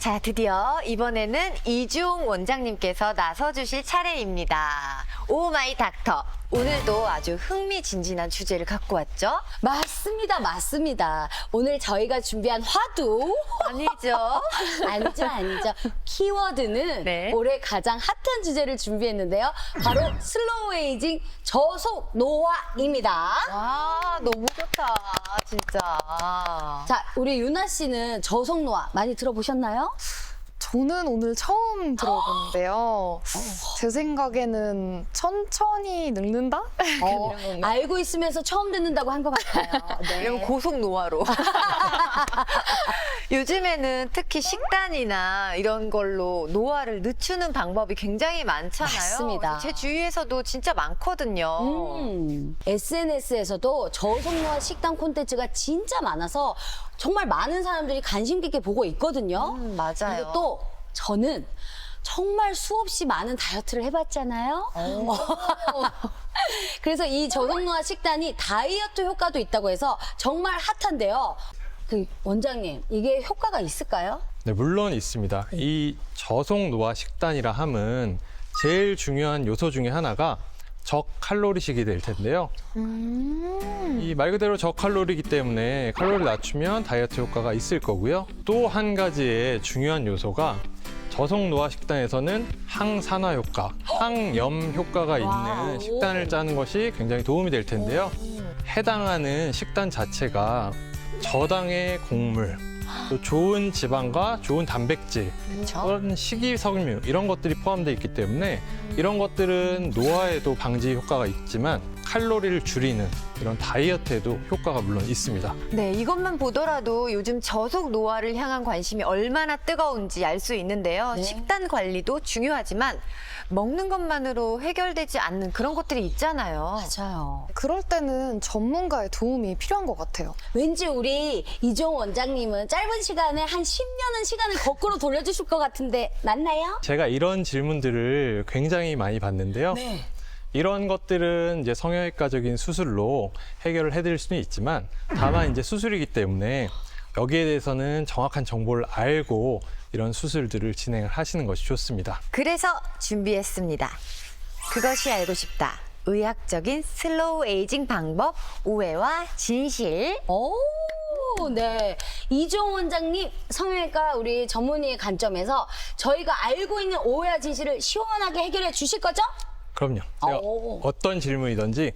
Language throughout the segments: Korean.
자, 드디어 이번에는 이주홍 원장님께서 나서주실 차례입니다. 오 마이 닥터. 오늘도 아주 흥미진진한 주제를 갖고 왔죠? 맞습니다, 맞습니다. 오늘 저희가 준비한 화두 아니죠? 아니죠. 키워드는 네. 올해 가장 핫한 주제를 준비했는데요. 바로 슬로우 에이징 저속 노화입니다. 와, 너무 좋다, 진짜. 자, 우리 유나 씨는 저속 노화 많이 들어보셨나요? 저는 오늘 처음 들어보는데요. 제 생각에는 천천히 늙는다? 알고 있으면서 처음 듣는다고 한 것 같아요. 네. 이러면 고속 노화로. 요즘에는 특히 식단이나 이런 걸로 노화를 늦추는 방법이 굉장히 많잖아요. 맞습니다. 제 주위에서도 진짜 많거든요. SNS에서도 저속 노화 식단 콘텐츠가 진짜 많아서 정말 많은 사람들이 관심 깊게 보고 있거든요. 맞아요. 그리고 또 저는 정말 수없이 많은 다이어트를 해봤잖아요. 그래서 이 저속 노화 식단이 다이어트 효과도 있다고 해서 정말 핫한데요. 그 원장님, 이게 효과가 있을까요? 네, 물론 있습니다. 이 저속 노화 식단이라 함은 제일 중요한 요소 중에 하나가 저칼로리식이 될 텐데요. 이 말 그대로 저칼로리이기 때문에 칼로리를 낮추면 다이어트 효과가 있을 거고요. 또 한 가지의 중요한 요소가 저속 노화 식단에서는 항산화 효과, 항염 효과가 있는 식단을 짜는 것이 굉장히 도움이 될 텐데요. 해당하는 식단 자체가 저당의 곡물, 또 좋은 지방과 좋은 단백질, 그런 식이섬유 이런 것들이 포함되어 있기 때문에 이런 것들은 노화에도 방지 효과가 있지만 칼로리를 줄이는 이런 다이어트에도 효과가 물론 있습니다. 네, 이것만 보더라도 요즘 저속 노화를 향한 관심이 얼마나 뜨거운지 알 수 있는데요. 네. 식단 관리도 중요하지만 먹는 것만으로 해결되지 않는 그런 것들이 있잖아요. 맞아요. 그럴 때는 전문가의 도움이 필요한 것 같아요. 왠지 우리 이종 원장님은 짧은 시간에 한 10년은 시간을 거꾸로 돌려주실 것 같은데 맞나요? 제가 이런 질문들을 굉장히 많이 받는데요. 네. 이런 것들은 이제 성형외과적인 수술로 해결을 해드릴 수는 있지만 다만 이제 수술이기 때문에 여기에 대해서는 정확한 정보를 알고 이런 수술들을 진행을 하시는 것이 좋습니다. 그래서 준비했습니다. 그것이 알고 싶다. 의학적인 슬로우 에이징 방법, 오해와 진실. 오, 네. 이종 원장님, 성형외과 우리 전문의의 관점에서 저희가 알고 있는 오해와 진실을 시원하게 해결해 주실 거죠? 그럼요. 제가 오. 어떤 질문이든지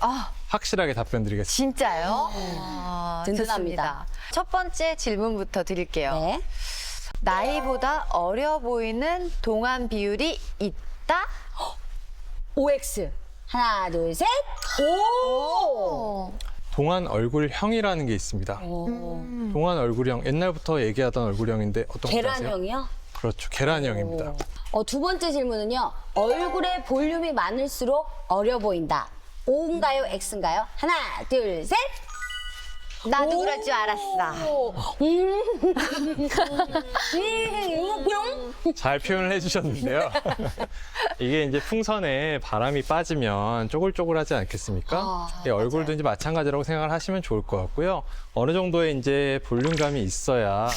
확실하게 답변 드리겠습니다. 진짜요? 든든합니다. 좋습니다. 첫 번째 질문부터 드릴게요. 네. 나이보다 어려 보이는 동안 비율이 있다? OX. 하나, 둘, 셋. 오! 동안 얼굴형이라는 게 있습니다. 동안 얼굴형, 옛날부터 얘기하던 얼굴형인데 어떤 거 아세요? 계란형이요? 그렇죠. 계란형입니다. 두 번째 질문은요. 얼굴에 볼륨이 많을수록 어려 보인다. O인가요? X인가요? 하나, 둘, 셋. 나도 그럴 줄 알았어. 오. 뿅. 잘 표현을 해주셨는데요. 이게 이제 풍선에 바람이 빠지면 쪼글쪼글하지 않겠습니까? 이 얼굴도 이제 마찬가지라고 생각을 하시면 좋을 것 같고요. 어느 정도의 이제 볼륨감이 있어야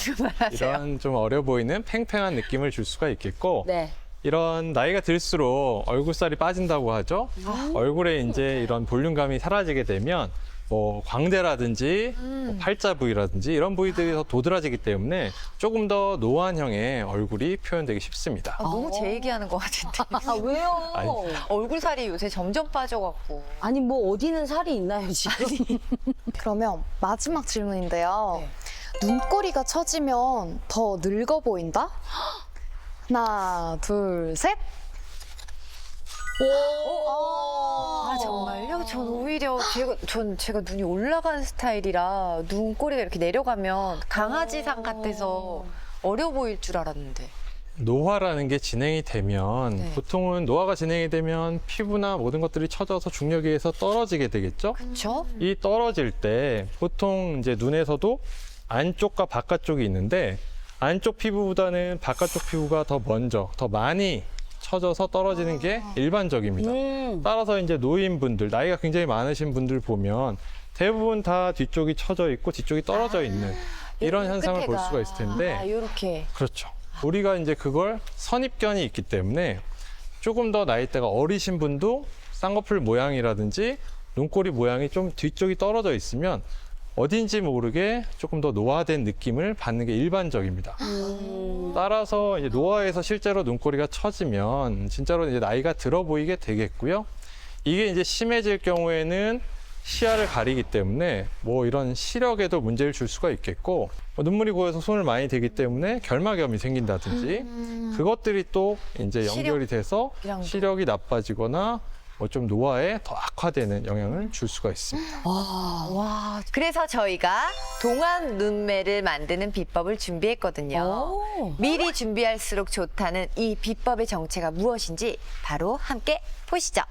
이런 좀 어려 보이는 팽팽한 느낌을 줄 수가 있겠고, 네. 이런 나이가 들수록 얼굴살이 빠진다고 하죠. 얼굴에 이제 이런 볼륨감이 사라지게 되면 뭐 광대라든지 뭐 팔자 부위라든지 이런 부위들이 더 도드라지기 때문에 조금 더 노안형의 얼굴이 표현되기 쉽습니다. 너무 제 얘기하는 것 같은데. 아, 왜요? 아니. 얼굴 살이 요새 점점 빠져갖고. 아니, 뭐 어디는 살이 있나요, 지금? 그러면 마지막 질문인데요. 눈꼬리가 처지면 더 늙어 보인다? 하나, 둘, 셋. 아, 정말요? 전 오히려 제가 눈이 올라가는 스타일이라 눈꼬리가 이렇게 내려가면 강아지상 같아서 어려 보일 줄 알았는데. 노화라는 게 진행이 되면 보통은 노화가 진행이 되면 피부나 모든 것들이 처져서 중력에 의해서 떨어지게 되겠죠? 그렇죠? 이 떨어질 때 보통 이제 눈에서도 안쪽과 바깥쪽이 있는데 안쪽 피부보다는 바깥쪽 피부가 더 먼저, 더 많이 처져서 떨어지는 게 일반적입니다. 따라서 이제 노인분들, 나이가 굉장히 많으신 분들 보면 대부분 다 뒤쪽이 처져 있고 뒤쪽이 떨어져 있는 이런 현상을 볼 수가 있을 텐데 이렇게. 그렇죠. 우리가 이제 그걸 선입견이 있기 때문에 조금 더 나이대가 어리신 분도 쌍꺼풀 모양이라든지 눈꼬리 모양이 좀 뒤쪽이 떨어져 있으면 어딘지 모르게 조금 더 노화된 느낌을 받는 게 일반적입니다. 따라서 이제 노화에서 실제로 눈꼬리가 처지면 진짜로 이제 나이가 들어 보이게 되겠고요. 이게 이제 심해질 경우에는 시야를 가리기 때문에 뭐 이런 시력에도 문제를 줄 수가 있겠고, 눈물이 고여서 손을 많이 대기 때문에 결막염이 생긴다든지 그것들이 또 이제 연결이 돼서 시력이 나빠지거나 뭐 좀 노화에 더 악화되는 영향을 줄 수가 있습니다. 와, 그래서 저희가 동안 눈매를 만드는 비법을 준비했거든요. 오. 미리 준비할수록 좋다는 이 비법의 정체가 무엇인지 바로 함께 보시죠.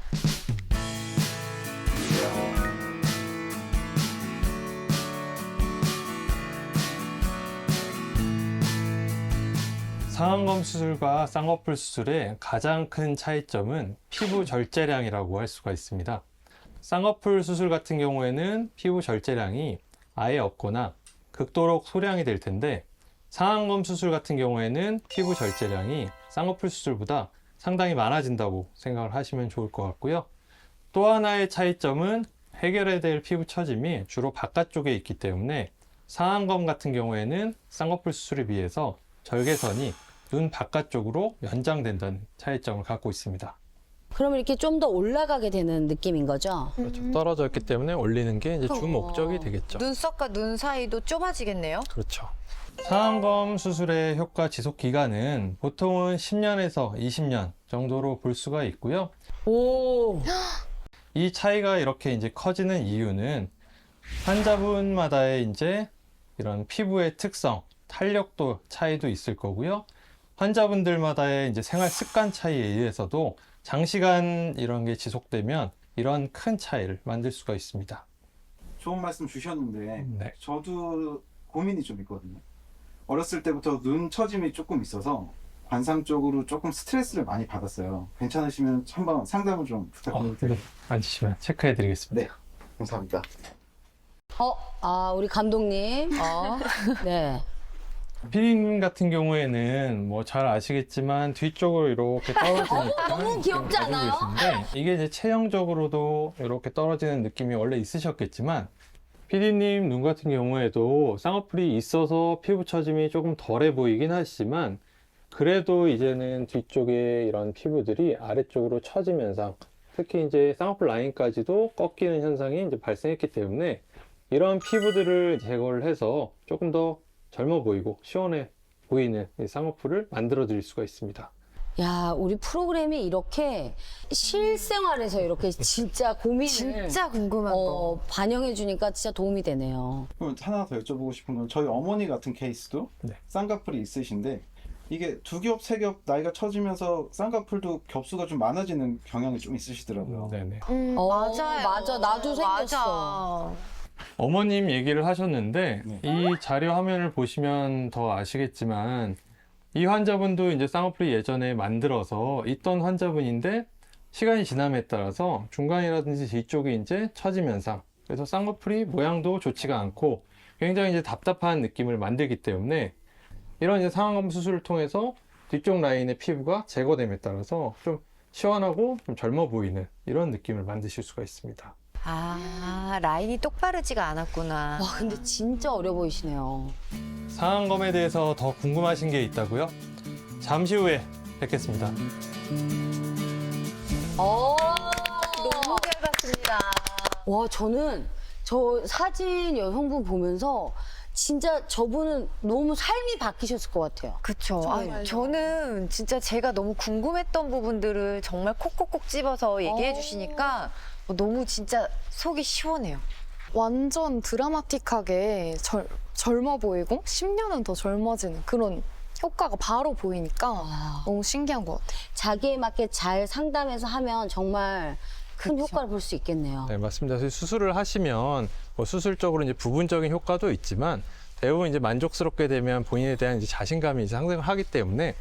상안검 수술과 쌍꺼풀 수술의 가장 큰 차이점은 피부 절제량이라고 할 수가 있습니다. 쌍꺼풀 수술 같은 경우에는 피부 절제량이 아예 없거나 극도로 소량이 될 텐데, 상안검 수술 같은 경우에는 피부 절제량이 쌍꺼풀 수술보다 상당히 많아진다고 생각을 하시면 좋을 것 같고요. 또 하나의 차이점은 해결해야 될 피부 처짐이 주로 바깥쪽에 있기 때문에 상안검 같은 경우에는 쌍꺼풀 수술에 비해서 절개선이 눈 바깥쪽으로 연장된다는 차이점을 갖고 있습니다. 그러면 이렇게 좀 더 올라가게 되는 느낌인 거죠? 그렇죠. 떨어져 있기 때문에 올리는 게 이제 주 목적이 되겠죠. 눈썹과 눈 사이도 좁아지겠네요. 그렇죠. 상안검 수술의 효과 지속 기간은 보통은 10년에서 20년 정도로 볼 수가 있고요. 오. 이 차이가 이렇게 이제 커지는 이유는 환자분마다의 이제 이런 피부의 특성, 탄력도 차이도 있을 거고요. 환자분들마다의 이제 생활 습관 차이에 의해서도 장시간 이런 게 지속되면 이런 큰 차이를 만들 수가 있습니다. 좋은 말씀 주셨는데 네. 저도 고민이 좀 있거든요. 어렸을 때부터 눈 처짐이 조금 있어서 관상적으로 조금 스트레스를 많이 받았어요. 괜찮으시면 한번 상담을 좀 부탁드립니다. 네. 앉으시면 체크해 드리겠습니다. 네, 감사합니다. 우리 감독님. 네. 피디님 같은 경우에는 뭐 잘 아시겠지만 뒤쪽으로 이렇게 떨어지니까 너무 귀엽지 않아요? 이게 이제 체형적으로도 이렇게 떨어지는 느낌이 원래 있으셨겠지만, 피디님 눈 같은 경우에도 쌍꺼풀이 있어서 피부 처짐이 조금 덜해 보이긴 하시지만, 그래도 이제는 뒤쪽에 이런 피부들이 아래쪽으로 처짐 현상, 특히 이제 쌍꺼풀 라인까지도 꺾이는 현상이 이제 발생했기 때문에 이런 피부들을 제거를 해서 조금 더 젊어 보이고 시원해 보이는 이 쌍꺼풀을 만들어 드릴 수가 있습니다. 야, 우리 프로그램이 이렇게 실생활에서 이렇게 진짜 고민을 진짜 궁금한 거. 반영해 주니까 진짜 도움이 되네요. 그럼 하나 더 여쭤보고 싶은 건 저희 어머니 같은 케이스도 네. 쌍꺼풀이 있으신데 이게 두 겹, 세 겹 나이가 처지면서 쌍꺼풀도 겹수가 좀 많아지는 경향이 좀 있으시더라고요. 네네. 맞아요. 맞아. 나도 생겼어. 맞아. 어머님 얘기를 하셨는데 네. 이 자료 화면을 보시면 더 아시겠지만, 이 환자분도 이제 쌍꺼풀이 예전에 만들어서 있던 환자분인데 시간이 지남에 따라서 중간이라든지 뒤쪽이 이제 처짐 현상, 그래서 쌍꺼풀이 모양도 좋지가 않고 굉장히 이제 답답한 느낌을 만들기 때문에 이런 이제 상안검 수술을 통해서 뒤쪽 라인의 피부가 제거됨에 따라서 좀 시원하고 좀 젊어 보이는 이런 느낌을 만드실 수가 있습니다. 라인이 똑바르지가 않았구나. 와, 근데 진짜 어려 보이시네요. 상안검에 대해서 더 궁금하신 게 있다고요? 잠시 후에 뵙겠습니다. 너무 잘 봤습니다. 와, 저는 저 사진 여성분 보면서 진짜 저분은 너무 삶이 바뀌셨을 것 같아요. 그쵸. 정말요. 저는 진짜 제가 너무 궁금했던 부분들을 정말 콕콕콕 집어서 얘기해 주시니까 너무 진짜 속이 시원해요. 완전 드라마틱하게 젊어 보이고 10년은 더 젊어지는 그런 효과가 바로 보이니까 너무 신기한 것 같아요. 자기에 맞게 잘 상담해서 하면 정말 큰 효과를 볼 수 있겠네요. 네, 맞습니다. 사실 수술을 하시면 뭐 수술적으로 이제 부분적인 효과도 있지만 대부분 이제 만족스럽게 되면 본인에 대한 이제 자신감이 이제 상승하기 때문에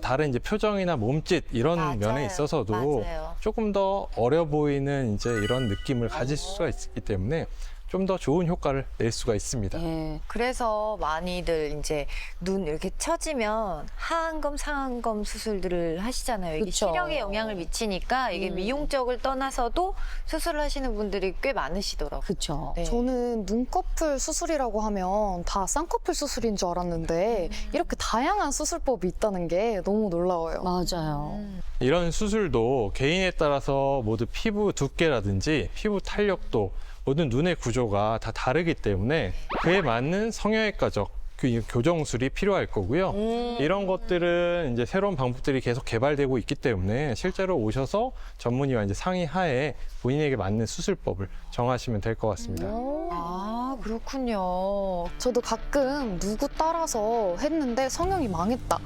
다른 이제 표정이나 몸짓 이런 맞아요. 면에 있어서도 맞아요. 조금 더 어려 보이는 이제 이런 느낌을 가질 수가 있기 때문에 좀 더 좋은 효과를 낼 수가 있습니다. 예. 그래서 많이들 이제 눈 이렇게 처지면 하안검, 상안검 수술들을 하시잖아요. 이게 그쵸. 시력에 영향을 미치니까 이게 미용적을 떠나서도 수술을 하시는 분들이 꽤 많으시더라고요. 그쵸. 네. 저는 눈꺼풀 수술이라고 하면 다 쌍꺼풀 수술인 줄 알았는데 이렇게 다양한 수술법이 있다는 게 너무 놀라워요. 맞아요. 이런 수술도 개인에 따라서 모두 피부 두께라든지 피부 탄력도 모든 눈의 구조가 다 다르기 때문에 그에 맞는 성형외과적 그 교정술이 필요할 거고요. 이런 것들은 이제 새로운 방법들이 계속 개발되고 있기 때문에 실제로 오셔서 전문의와 이제 상의하에 본인에게 맞는 수술법을 정하시면 될 것 같습니다. 아, 그렇군요. 저도 가끔 누구 따라서 했는데 성형이 망했다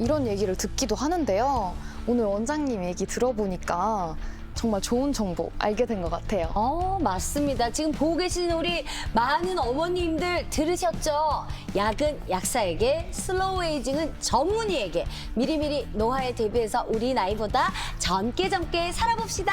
이런 얘기를 듣기도 하는데요. 오늘 원장님 얘기 들어보니까 정말 좋은 정보 알게 된 것 같아요. 맞습니다. 지금 보고 계시는 우리 많은 어머님들 들으셨죠? 약은 약사에게, 슬로우 에이징은 전문의에게 미리미리 노화에 대비해서 우리 나이보다 젊게 살아봅시다.